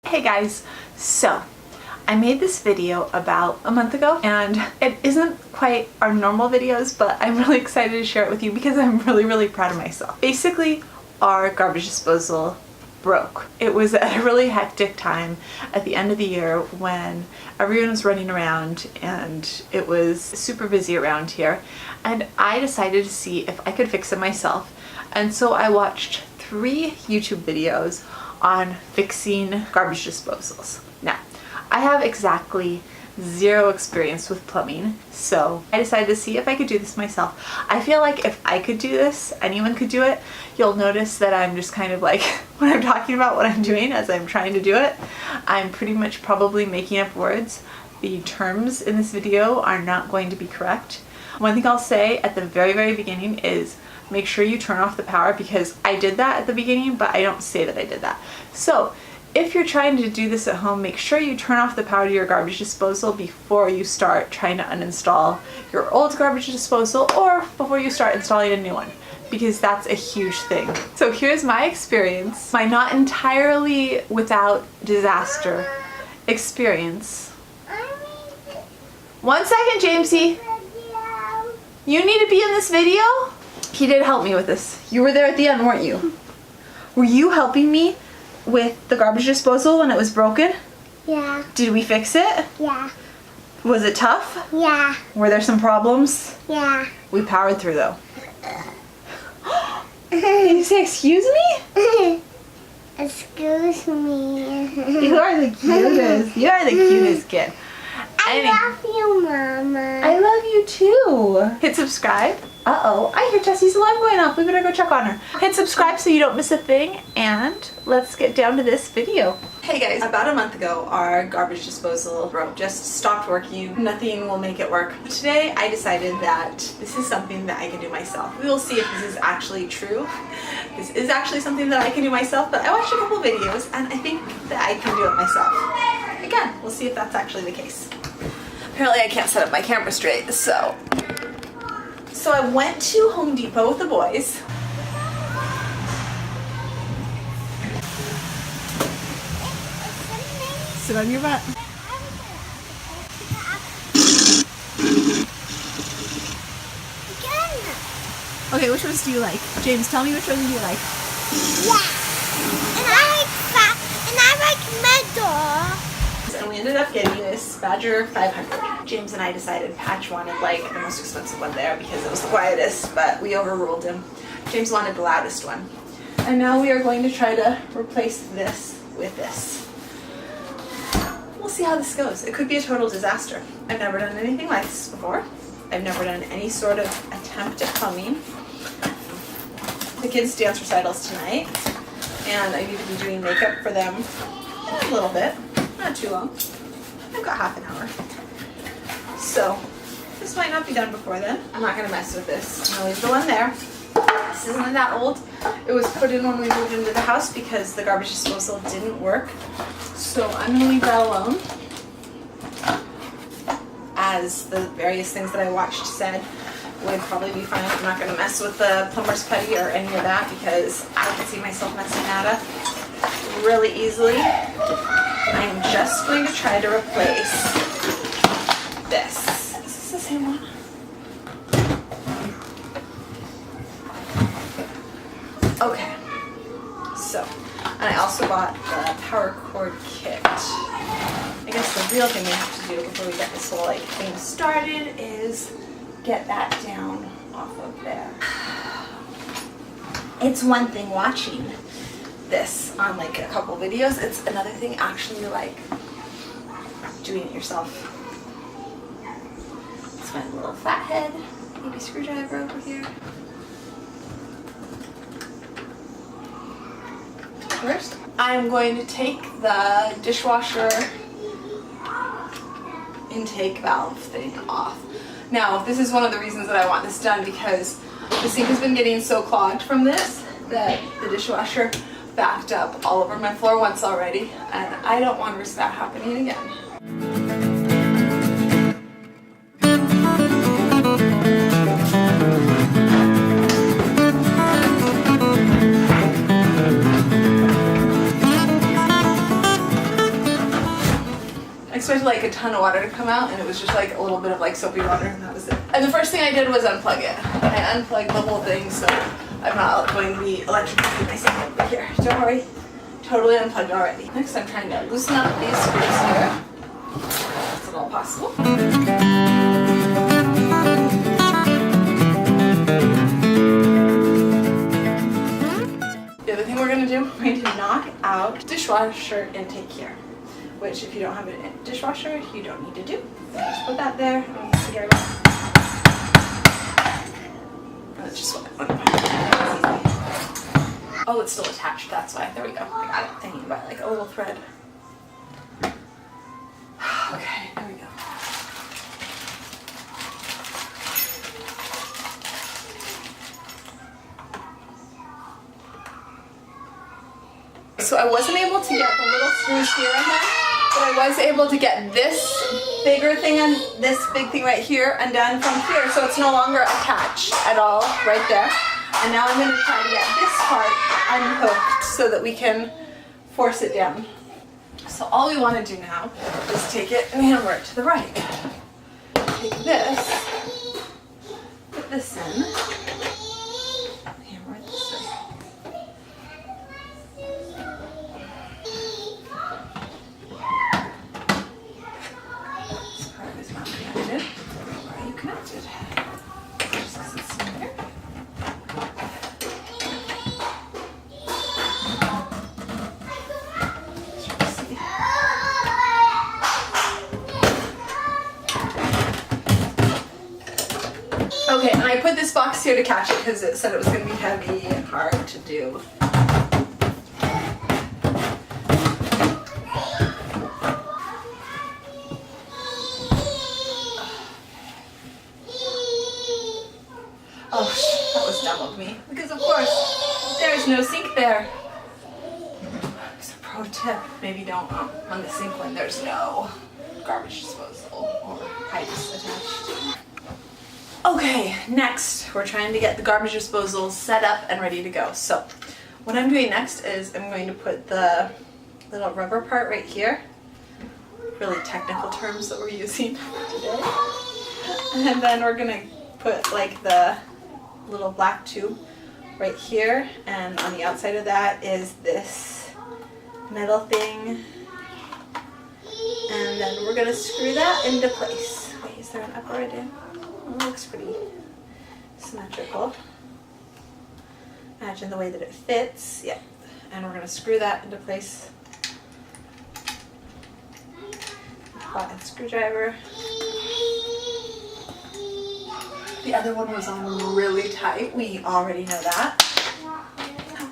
Hey guys, so I made this video about a month ago and it isn't quite our normal videos, but I'm really excited to share it with you because I'm really proud of myself. Basically, our garbage disposal broke. It was a really hectic time at the end of the year when everyone was running around and it was super busy around here, and I decided to see if I could fix it myself. And so I watched 3 YouTube videos on fixing garbage disposals. Now, I have exactly 0 experience with plumbing, so I decided to see if I could do this myself. I feel like if I could do this, anyone could do it. You'll notice that I'm just kind of like, when I'm talking about what I'm doing as I'm trying to do it, I'm pretty much probably making up words. The terms in this video are not going to be correct. One thing I'll say at the very beginning is make sure you turn off the power, because I did that at the beginning, but I don't say that I did that. So if you're trying to do this at home, make sure you turn off the power to your garbage disposal before you start trying to uninstall your old garbage disposal, or before you start installing a new one, because that's a huge thing. So here's my experience, my not entirely without disaster experience. 1 second, Jamesy. You need to be in this video? He did help me with this. You were there at the end, weren't you? Were you helping me with the garbage disposal when it was broken? Yeah. Did we fix it? Yeah. Was it tough? Yeah. Were there some problems? Yeah. We powered through though. Did you say excuse me? Excuse me. You are the cutest. You are the cutest kid. I love you, Mama. I love you too. Hit subscribe. Uh-oh, I hear Tessie's alarm going off. We better go check on her. Hit subscribe so you don't miss a thing, and let's get down to this video. Hey guys, about a month ago, our garbage disposal broke. Just stopped working. Nothing will make it work. Today, I decided that this is something that I can do myself. We will see if this is actually true. This is actually something that I can do myself, but I watched a couple videos, and I think that I can do it myself. Again, we'll see if that's actually the case. Apparently I can't set up my camera straight, so I went to Home Depot with the boys. Sit on your butt. Okay, which ones do you like? James, tell me which ones do you like? Yeah. And I like metal. And we ended up getting this Badger 500. James and I decided Patch wanted like the most expensive one there because it was the quietest, but we overruled him. James wanted the loudest one. And now we are going to try to replace this with this. We'll see how this goes. It could be a total disaster. I've never done anything like this before. I've never done any sort of attempt at plumbing. The kids' dance recitals tonight, and I need to be doing makeup for them a little bit. Not too long. I've got half an hour. So this might not be done before then. I'm not gonna mess with this. I'm gonna leave the one there. This isn't that old. It was put in when we moved into the house because the garbage disposal didn't work. So I'm gonna leave that alone. As the various things that I watched said would probably be fine. I'm not gonna mess with the plumber's putty or any of that because I can see myself messing that up really easily. I am just going to try to replace this. Is this the same one? Okay. So, and I also bought the power cord kit. I guess the real thing we have to do before we get this whole like thing started is get that down off of there. It's one thing watching this on like a couple videos, it's another thing actually like doing it yourself. It's my little flathead baby screwdriver over here. First, I'm going to take the dishwasher intake valve thing off. Now, this is one of the reasons that I want this done, because the sink has been getting so clogged from this that the dishwasher backed up all over my floor once already, and I don't want to risk that happening again. expected like a ton of water to come out, and it was just like a little bit of like soapy water, and that was it. And the first thing I did was unplug it. I unplugged the whole thing, so I'm not going to be electrocuting myself over here. Don't worry, totally unplugged already. Next, I'm trying to loosen up these screws here. That's at all possible. The other thing we're going to do, we're going to knock out dishwasher intake here, which if you don't have a dishwasher, you don't need to do. So just put that there. That's just what I want. Oh, it's still attached. That's why. There we go. I got it. I need to buy like a little thread. Okay, there we go. So I wasn't able to get the little screws here and there, but I was able to get this bigger thing and this big thing right here undone from here, so it's no longer attached at all right there. And now I'm going to try to get this part unhooked so that we can force it down. So all we want to do now is take it and hammer it to the right. Take this, put this in, hammer it this way. This part is not connected. Where are you connected? Just because it's in there. Okay, and I put this box here to catch it because it said it was going to be heavy and hard to do. Oh, that was dumb of me. Because of course, there's no sink there. It's a pro tip. Maybe don't on the sink when there's no garbage disposal or pipes attached. Okay, next we're trying to get the garbage disposal set up and ready to go. So what I'm doing next is I'm going to put the little rubber part right here. Really technical terms that we're using today. And then we're going to put like the little black tube right here, and on the outside of that is this metal thing. And then we're going to screw that into place. Wait, is there an upper or down? It looks pretty symmetrical. Imagine the way that it fits. Yep. And we're going to screw that into place. Flathead screwdriver. The other one was on really tight. We already know that.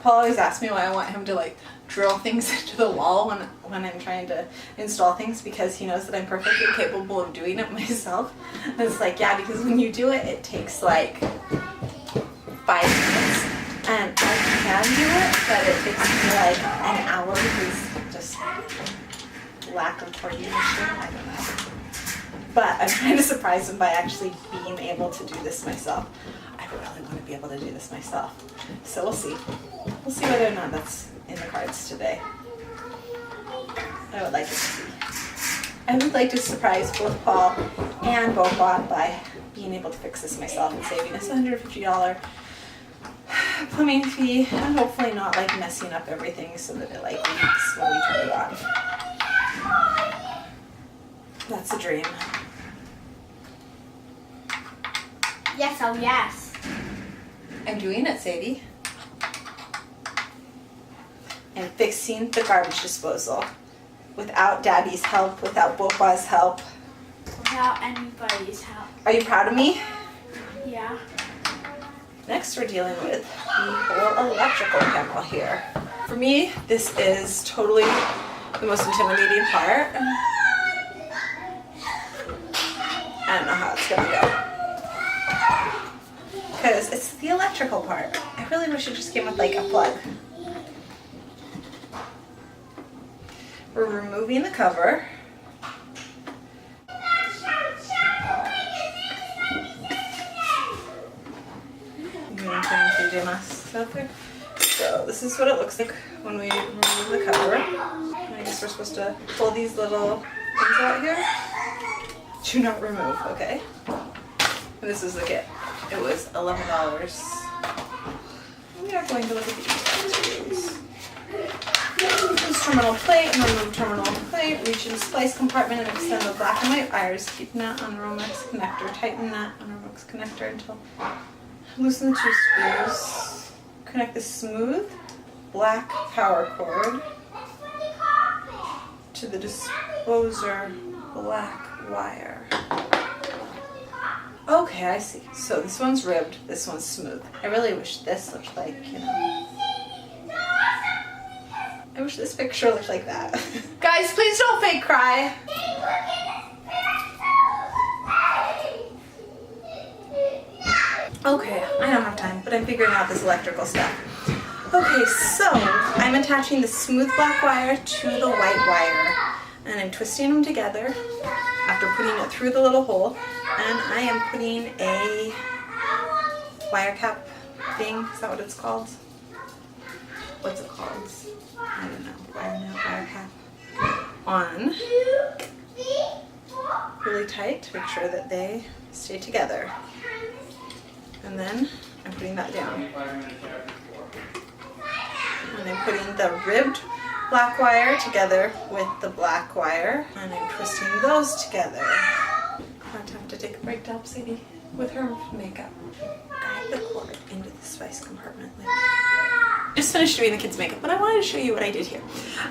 Paul always asks me why I want him to like drill things into the wall when I'm trying to install things, because he knows that I'm perfectly capable of doing it myself. And it's like, yeah, because when you do it, it takes like 5 minutes. And I can do it, but it takes me like an hour because just lack of coordination. I don't know. But I'm trying to surprise him by actually being able to do this myself. I really want to be able to do this myself. So we'll see. We'll see whether or not that's in the cards today. I would like to see. I would like to surprise both Paul and Boba by being able to fix this myself and saving us $150 plumbing fee, and hopefully not like messing up everything so that it like leaks when we turn it on. That's a dream. Yes, oh yes. I'm doing it, Sadie. And fixing the garbage disposal without Daddy's help, without Bopa's help. Without anybody's help. Are you proud of me? Yeah. Next, we're dealing with the whole electrical panel here. For me, this is totally the most intimidating part. I don't know how it's gonna go. Because it's the electrical part. I really wish it just came with like a plug. We're removing the cover. So this is what it looks like when we remove the cover. I guess we're supposed to pull these little things out here. Do not remove, okay? And this is the kit. It was $11. We are going to look at these. Terminal plate and remove terminal plate. Reach in splice compartment and extend the black and white wires. Keep nut on Romex connector. Tighten nut on Romex connector until loosen the 2 screws. Connect the smooth black power cord to the disposer black wire. Okay, I see. So this one's ribbed, this one's smooth. I really wish this looked like, you know, I wish this picture looked like that. Guys, please don't fake cry. Okay, I don't have time, but I'm figuring out this electrical stuff. Okay, so I'm attaching the smooth black wire to the white wire, and I'm twisting them together after putting it through the little hole, and I am putting a wire cap thing. Is that what it's called? What's it called? I don't know. Wire cap on really tight to make sure that they stay together. And then I'm putting that down. And I'm putting the ribbed black wire together with the black wire, and I'm twisting those together. I'm going to have to take a break to help Sadie with her makeup. Guide the cord into the spice compartment. Just finished doing the kids' makeup, but I wanted to show you what I did here.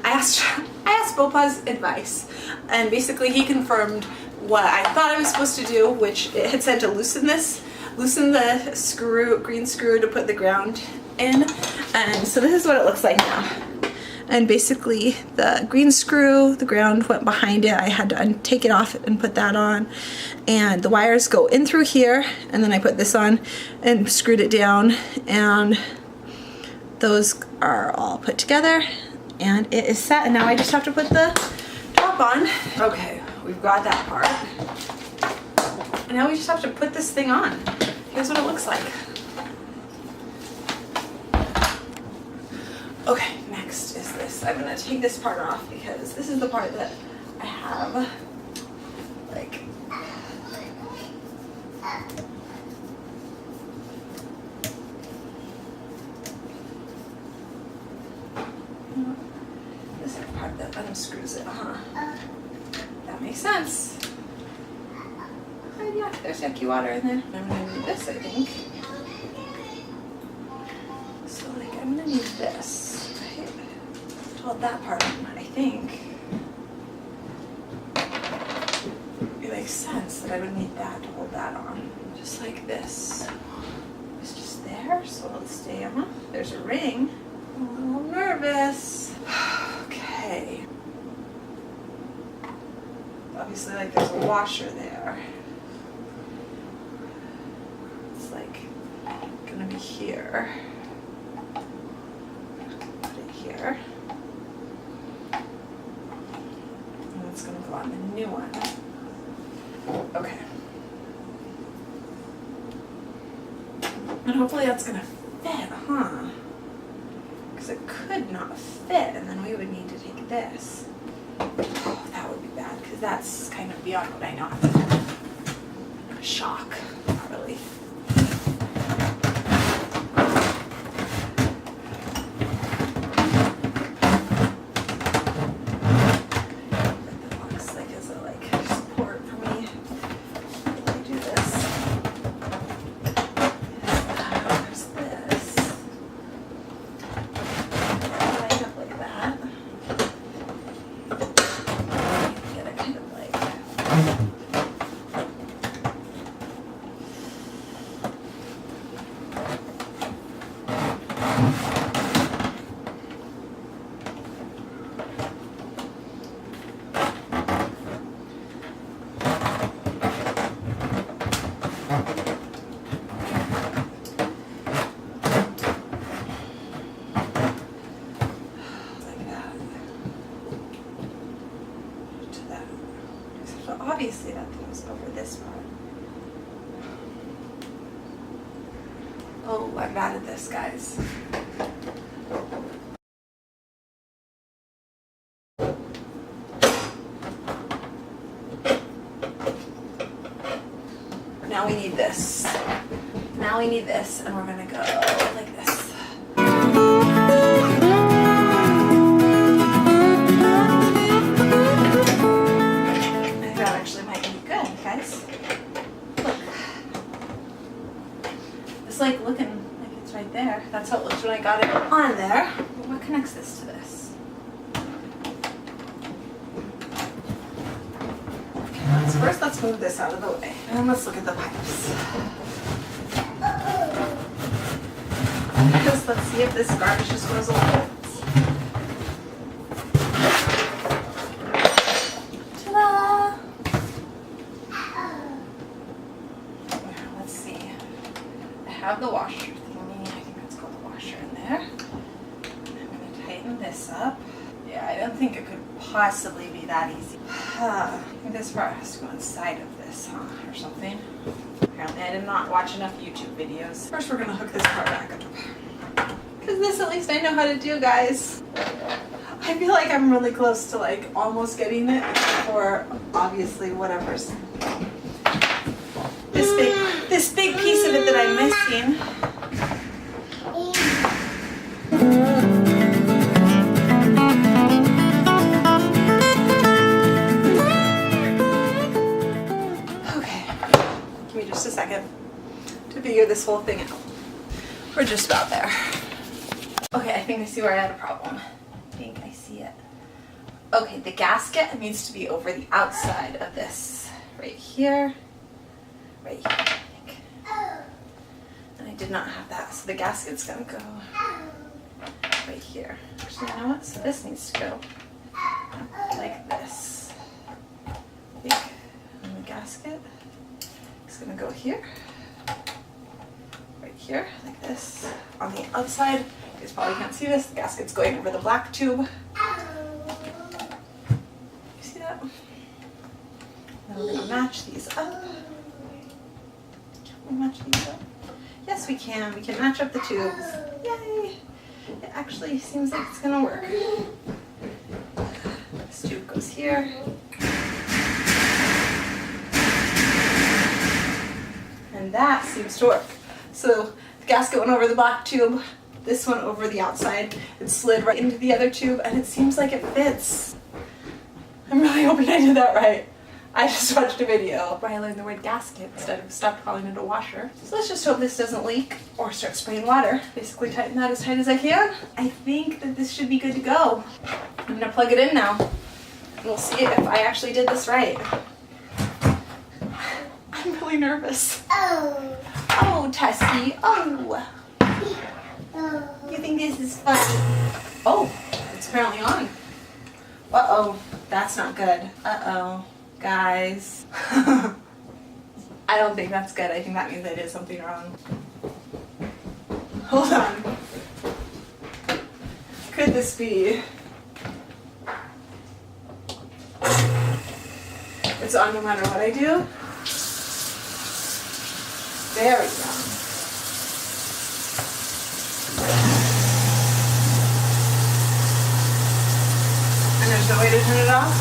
I asked Bopa's advice, and basically he confirmed what I thought I was supposed to do, which it had said to loosen the screw, green screw to put the ground in, and so this is what it looks like now. And basically the green screw, the ground went behind it. I had to take it off and put that on, and the wires go in through here, and then I put this on and screwed it down, and those are all put together, and it is set, and now I just have to put the top on. Okay, we've got that part, and now we just have to put this thing on. Here's what it looks like. Okay, next is this. I'm gonna take this part off because this is the part that I have like this is the part that unscrews it, That makes sense. Oh yeah, there's yucky water in there. I'm gonna need this, I think. So like I'm gonna need this, right? To hold that part on, I think. It makes sense that I would need that to hold that on. Just like this. It's just there, so it'll stay on. There's a ring. I'm a little nervous. Okay. Obviously, like there's a washer there. It's like gonna be here. Put it here. And it's gonna go on the new one. Okay. And hopefully that's gonna fit, Because it could not fit, and then we would need to take this. Oh, that would be bad, because that's kind of beyond what I know how to do. Shock, not really. The box like is a like support for me. Let me do this. There's this. Line up like that. Get it kind of like. Obviously that thing was over this part. Oh, I'm bad at this, guys. now we need this. Now we need this, and we're gonna go like this. That actually might be good, guys. Look. It's like looking like it's right there. That's how it looks when I got it on there. But what connects this to this? Okay, first let's move this out of the way. And let's look at the pipes. Just let's see if this garbage disposal fits. Ta-da! Let's see. I have the washer thingy. I think that's called the washer in there. I'm going to tighten this up. Yeah, I don't think it could possibly be that easy. I think this part has to go inside of this, huh? Or something. Apparently I did not watch enough YouTube videos. First we're going to hook this part back up. Because this at least I know how to do, guys. I feel like I'm really close to like almost getting it, or obviously whatever's this big piece of it that I'm missing. Okay, give me just a second to figure this whole thing out. We're just about there. Okay, I think I see where I had a problem. I think I see it. Okay, the gasket needs to be over the outside of this. Right here. Right here, I think. And I did not have that, so the gasket's gonna go right here. Actually, you know what? So this needs to go like this. I think. And the gasket is gonna go here. Right here, like this. On the outside, you guys probably can't see this, the gasket's going over the black tube. You see that? Then we're going to match these up. Can we match these up? Yes, we can. We can match up the tubes. Yay! It actually seems like it's going to work. This tube goes here. And that seems to work. So the gasket went over the black tube, this one over the outside. It slid right into the other tube, and it seems like it fits. I'm really hoping I did that right. I just watched a video where I learned the word gasket instead of stopped calling it a washer. So let's just hope this doesn't leak or start spraying water. Basically tighten that as tight as I can. I think that this should be good to go. I'm gonna plug it in now, and we'll see if I actually did this right. I'm really nervous. Oh, Tessie. Oh. You think this is funny? Oh, it's apparently on. Uh-oh. That's not good. Uh-oh. Guys. I don't think that's good. I think that means I did something wrong. Hold on. Could this be? It's on no matter what I do. There we go. And there's no way to turn it off?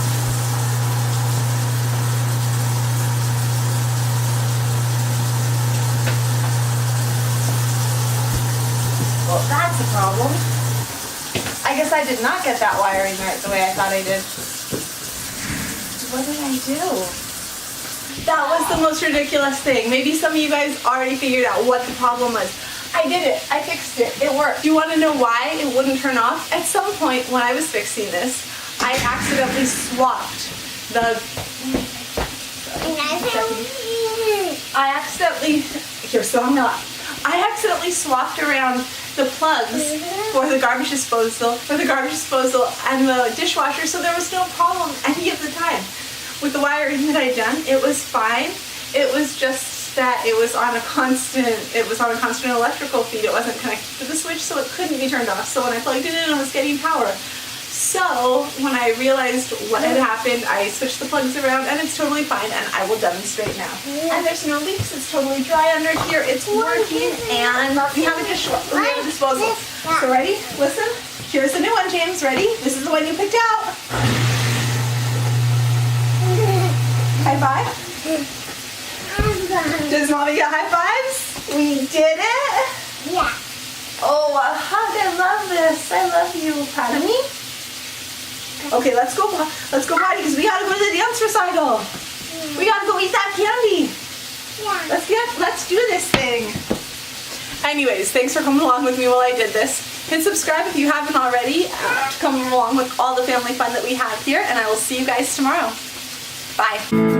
Well, that's a problem. I guess I did not get that wiring right the way I thought I did. What did I do? That was the most ridiculous thing. Maybe some of you guys already figured out what the problem was. I did it. I fixed it. It worked. Do you want to know why it wouldn't turn off? At some point when I was fixing this, I accidentally swapped the... I accidentally swapped around the plugs for the garbage disposal, and the dishwasher, so there was no problem any of the time. With the wiring that I'd done, it was fine. It was just that it was on a constant electrical feed. It wasn't connected to the switch, so it couldn't be turned off. So when I plugged it in, I was getting power. So when I realized what had happened, I switched the plugs around, and it's totally fine, and I will demonstrate now. And there's no leaks. It's totally dry under here. It's working, and we have a disposal. So ready? Listen. Here's the new one, James. Ready? This is the one you picked out. High five. Does mommy get high fives? We did it? Yeah. Oh, a hug. I love this. I love you. Proud of me? Okay, let's go party because we gotta go to the dance recital. We gotta go eat that candy. Yeah. Let's do this thing. Anyways, thanks for coming along with me while I did this. Hit subscribe if you haven't already to come along with all the family fun that we have here, and I will see you guys tomorrow. Bye.